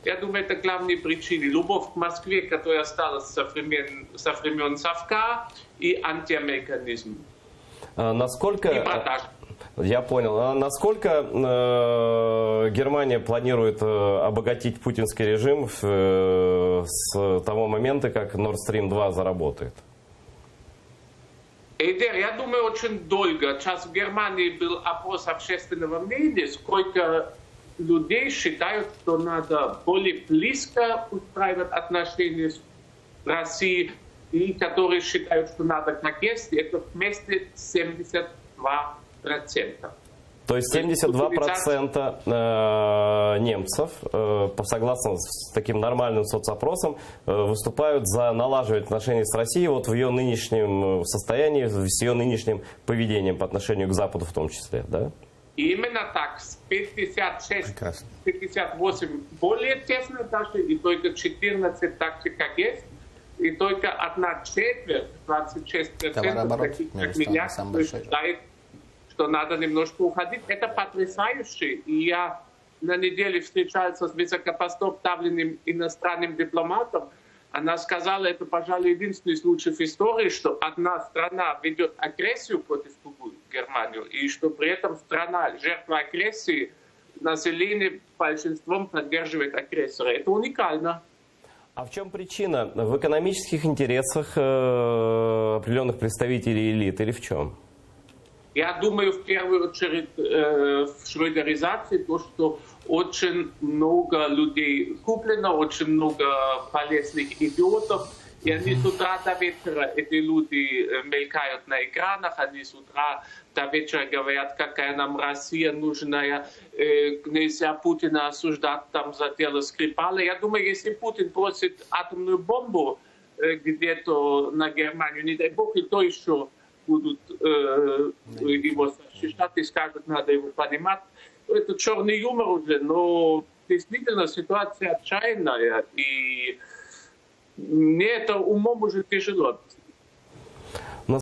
Я думаю, это главные причины. Любовь к Москве, которая осталась со времен Совка, и антиамериканизм. Насколько... И продаж. Я понял. А насколько Германия планирует обогатить путинский режим с того момента, как Nord Stream 2 заработает? Эйдер, я думаю, очень долго. Сейчас в Германии был опрос общественного мнения, сколько людей считают, что надо более близко устраивать отношения с Россией, и которые считают, что надо как есть, это вместе 72%. То есть 72% немцев, согласно с таким нормальным соцопросом, выступают за налаживать отношения с Россией вот в ее нынешнем состоянии, с ее нынешним поведением по отношению к Западу в том числе, да? Именно так. 56-58 более тесно даже, и только 14 так же, как есть. И только одна четверть, 26%, таких как меня, считает, что надо немножко уходить. Это потрясающе. И я на неделе встречался с высокопоставленным иностранным дипломатом. Она сказала, это, пожалуй, единственный случай в истории, что одна страна ведет агрессию против другой, Германию, и что при этом страна, жертва агрессии, население большинством поддерживает агрессора. Это уникально. А в чем причина? В экономических интересах определенных представителей элит или в чем? Я думаю, в первую очередь в шрёдеризации, то, что очень много людей куплено, очень много полезных идиотов, и они с утра до вечера, эти люди мелькают на экранах, они с утра до вечера говорят, какая нам Россия нужная, нельзя Путина осуждать там за дело Скрипаля. Я думаю, если Путин бросит атомную бомбу где-то на Германию, не дай бог, и то еще будут его защищать и скажут, надо его понимать. Это черный юмор уже, но действительно ситуация отчаянная, и мне это умом уже тяжело.